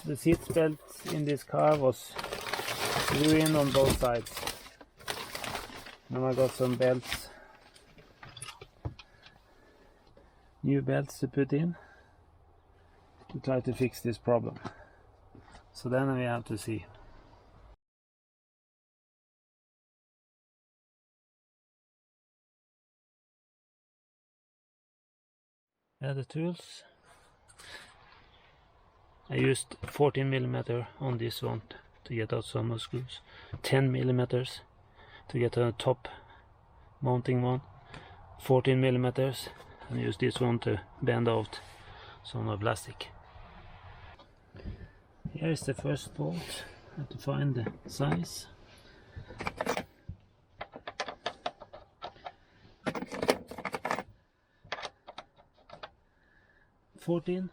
the seat belt in this car was ruined on both sides. Now I got some belts, new belts to put in to try to fix this problem. So then we have to see. Yeah, the tools. I used 14mm on this one to get out some of the screws, 10mm to get a top mounting one, 14mm, and use this one to bend out some of the plastic. Here is the first bolt. I have to find the size. 14mm.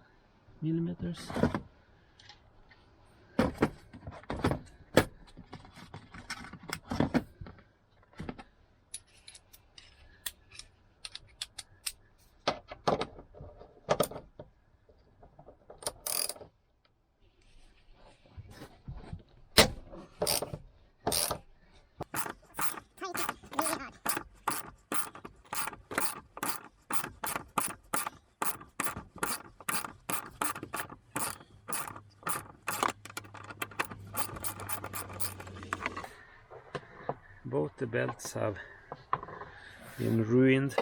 Both the belts have been ruined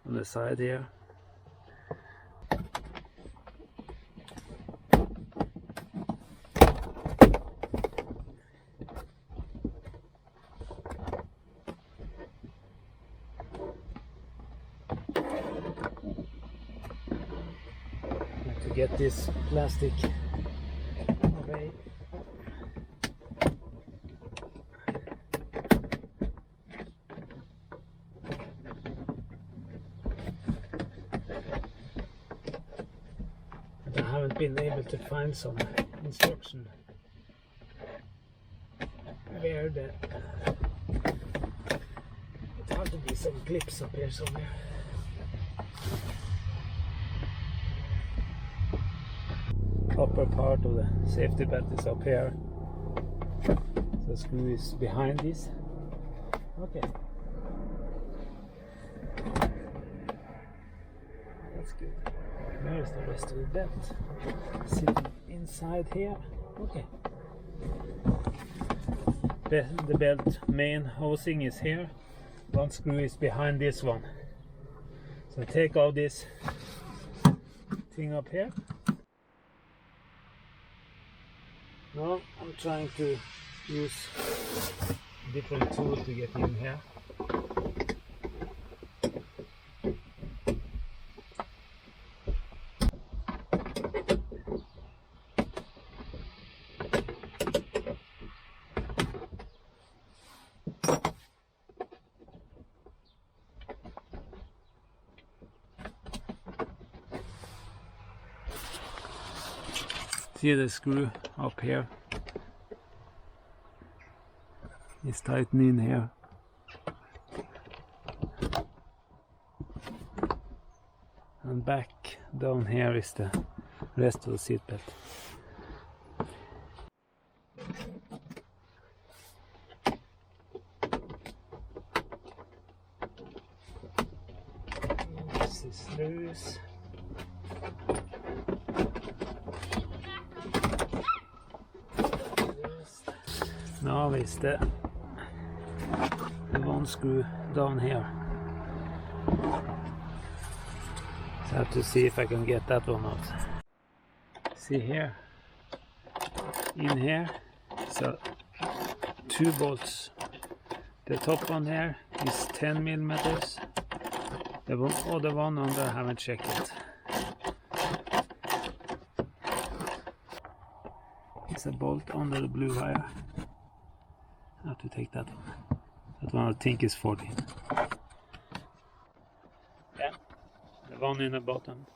on the side here. To get this plastic away. I haven't been able to find some instruction where the it had to be some clips up here somewhere. Upper part of the safety belt is up here. The screw is behind this. Okay. That's good. Where is the rest of the belt? Sitting inside here. Okay. The belt main housing is here. One screw is behind this one. So take out this thing up here. Now I'm trying to use different tools to get in here. See the screw up here? It's tightening here. And back down here is the rest of the seat belt. This is loose. Now is the one screw down here. So I have to see if I can get that one out. See here, in here, so 2 bolts. The top one here is 10mm. The other one under I haven't checked it. It's a bolt under the blue wire. I have to take that one. That one I think is 14. Yeah, the one in the bottom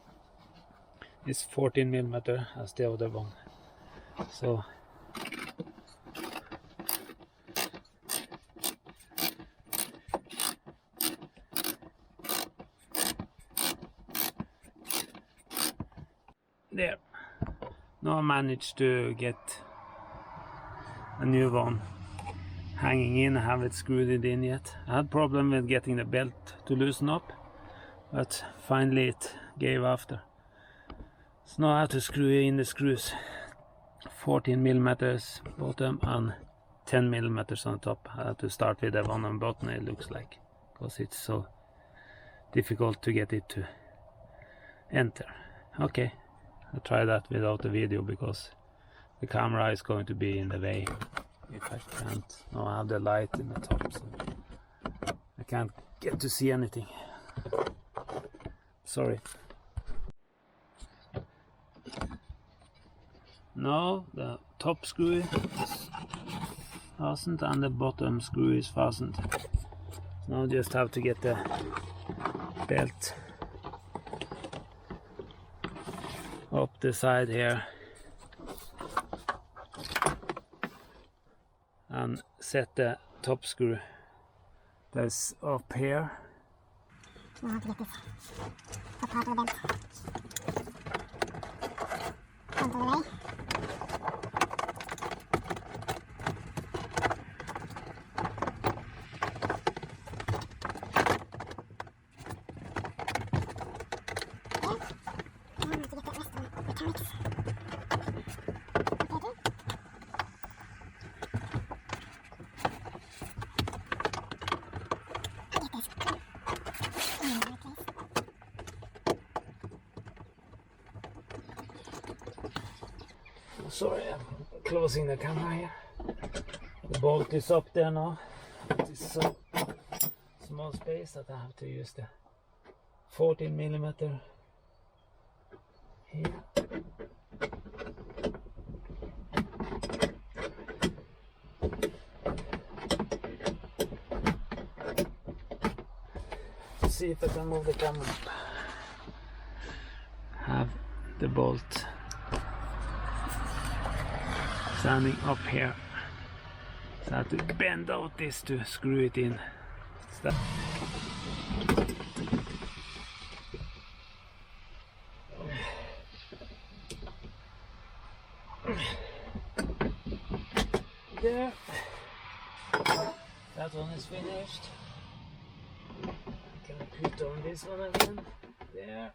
is 14mm as the other one. So there. Now I managed to get a new one hanging in. I haven't screwed it in yet. I had problem with getting the belt to loosen up, but finally it gave after. So now I have to screw in the screws. 14mm bottom and 10mm on top. I have to start with the one on bottom, it looks like, because it's so difficult to get it to enter. Okay, I'll try that without the video because the camera is going to be in the way if I can't. No, I have the light in the top, so I can't get to see anything. Sorry. Now the top screw is fastened and the bottom screw is fastened. Now I just have to get the belt up the side here and set the top screw that's up here. Now I have to get this top part of the belt onto the way. Sorry, I'm closing the camera here. The bolt is up there now. It is so small space that I have to use the 14mm here. Let's see if I can move the camera up. Have the bolt standing up here, so I have to bend out this to screw it in. There, that one is finished. Can I put on this one again? There.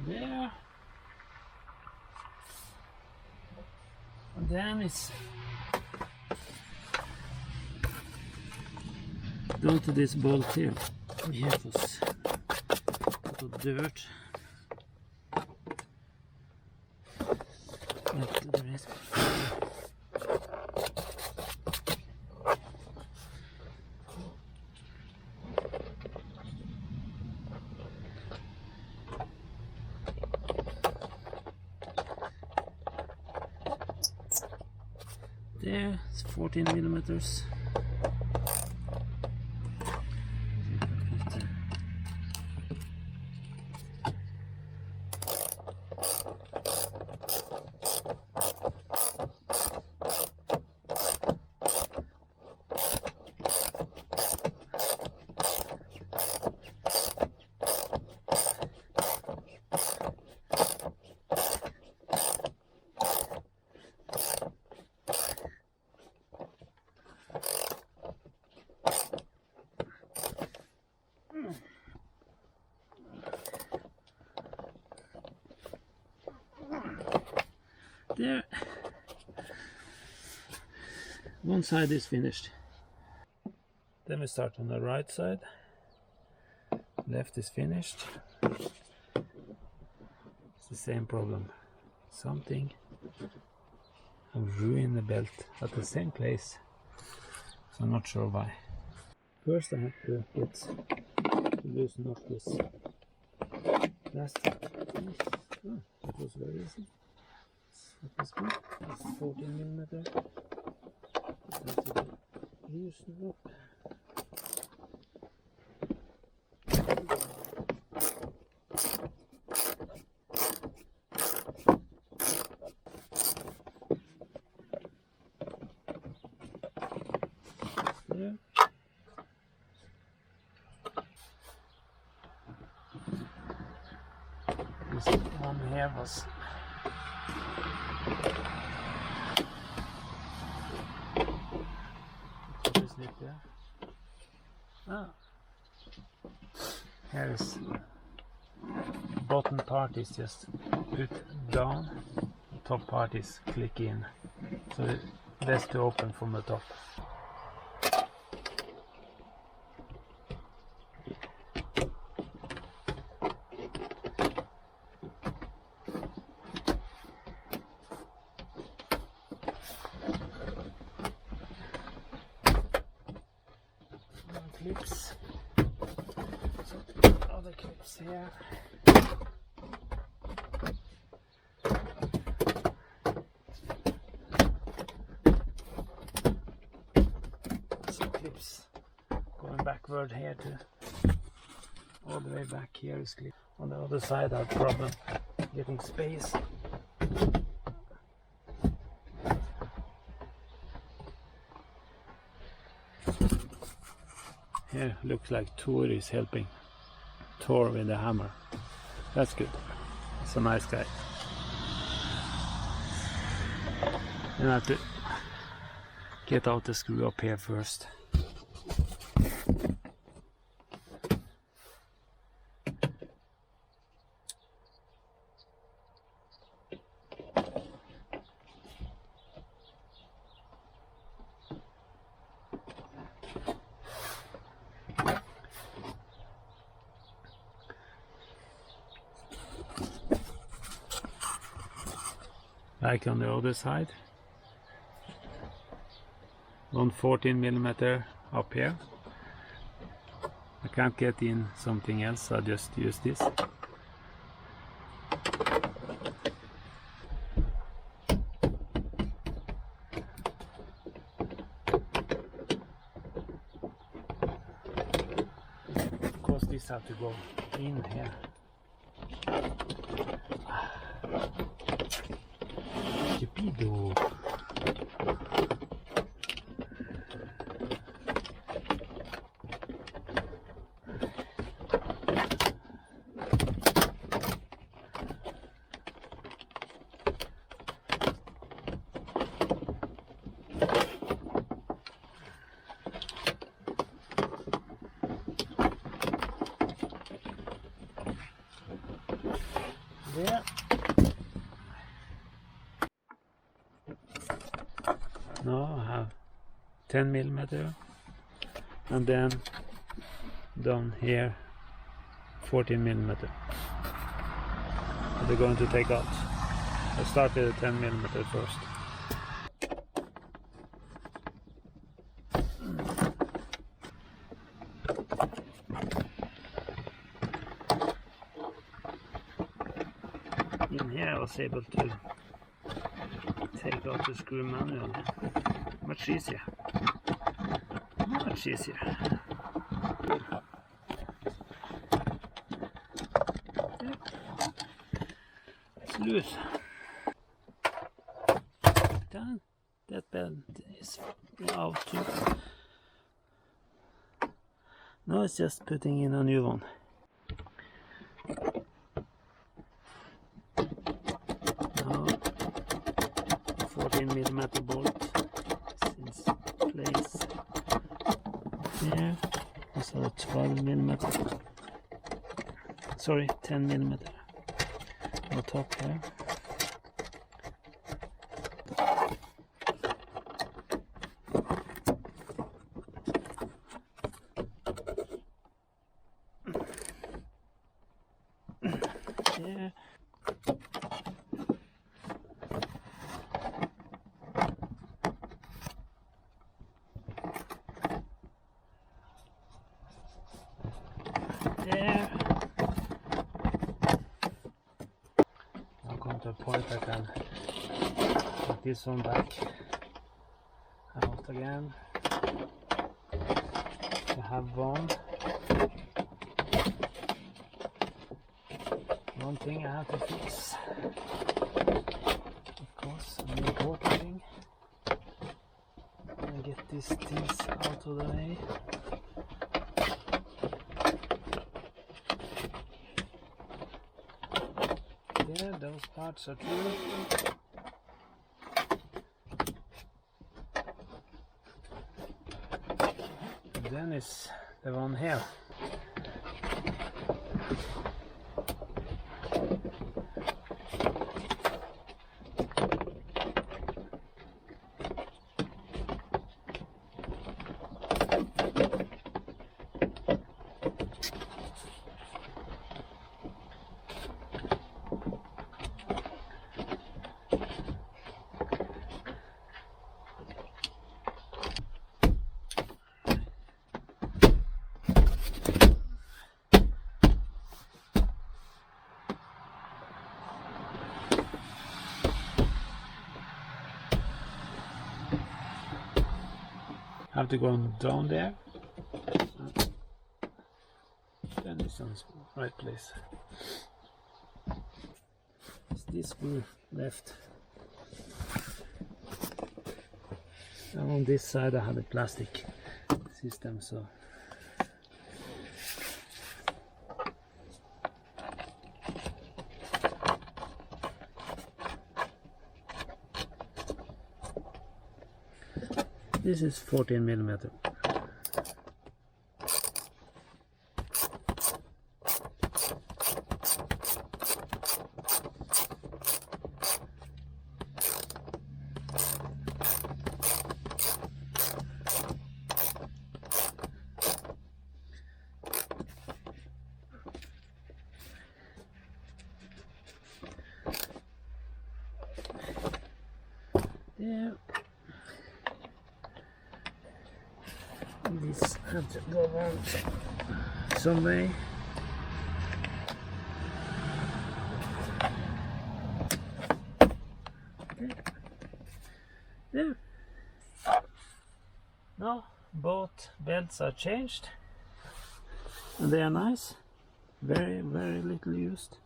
There, and then it's down to this bolt here. Here was a lot of dirt. Back to the rest. There, it's 14mm. There, one side is finished. Then we start on the right side. Left is finished. It's the same problem. Something have ruined the belt at the same place. So I'm not sure why. First I have to loosen up this plastic. Oh, that was very easy. That was good. That's 14 millimeter. Loosen up. There. This one here was there. Ah. Here is bottom part is just put down, top part is click in, so it's best to open from the top. Clips, other clips here. Some clips going backward here too. All the way back here is clip. On the other side I have problem getting space. Here looks like Thor is helping Thor with the hammer. That's good. He's a nice guy. Then I have to get out the screw up here first. Like on the other side, 114 millimeter up here. I can't get in something else, so I just use this. Of course, this has to go in here. Stupido. There. Now I have 10 millimeter, and then down here 14 millimeter. They're going to take out. I started at 10 millimeter first. In here I was able to take out the screw manually. Much easier. Much easier. It's loose. Done. That belt is out too. Now it's just putting in a new one. Now 14 millimeter bolt is in place here. Also a 12 millimeter. Sorry, 10 millimeter on top here. Yeah. There. a point I can put this one back out again. I have one thing I have to fix, of course, an important thing. And get these things out of the way. Yeah, those parts are true. Then is the one here. Have to go down there. Then it's on the right place. It's this screw left. And on this side I have a plastic system, so this is 14mm. There. This have to go on some way. There. Now both belts are changed and they are nice. Very little used.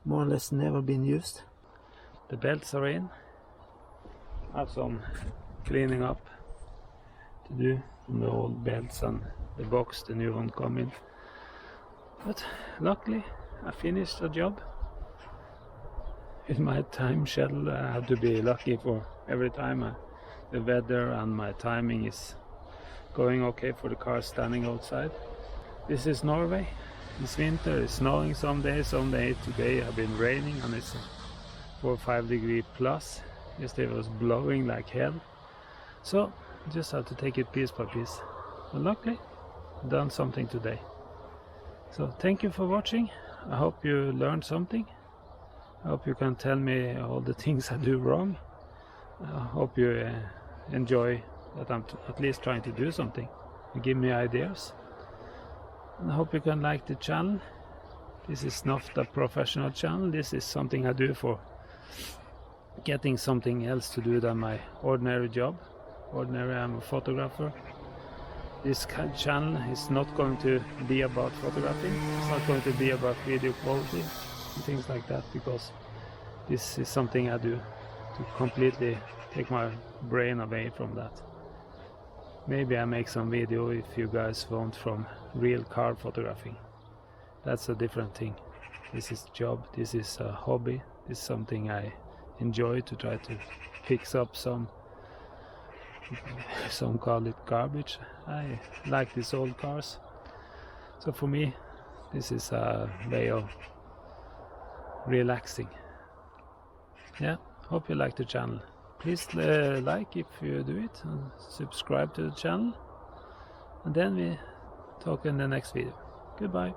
More or less never been used. The belts are in. I have some cleaning up to do from the old belts and the box the new one come in. But luckily I finished the job. With my time schedule I have to be lucky for every time the weather and my timing is going okay for the car standing outside. This is Norway. It's winter, it's snowing some days today have been raining and it's 4 or 5 degrees plus. Yesterday it was blowing like hell. So just have to take it piece by piece. But luckily done something today. So thank you for watching. I hope you learned something. I hope you can tell me all the things I do wrong. I hope you enjoy that I'm at least trying to do something and give me ideas. And I hope you can like the channel. This is not a professional channel. This is something I do for getting something else to do than my ordinary job. Ordinary, I'm a photographer. This channel is not going to be about photography. It's not going to be about video quality and things like that, because this is something I do to completely take my brain away from that. Maybe I make some video if you guys want from real car photographing. That's a different thing. This is job, this is a hobby, this is something I enjoy to try to fix up some call it garbage. I like these old cars. So for me this is a way of relaxing. Yeah, hope you like the channel. Please like if you do it and subscribe to the channel. And then we talk in the next video. Goodbye.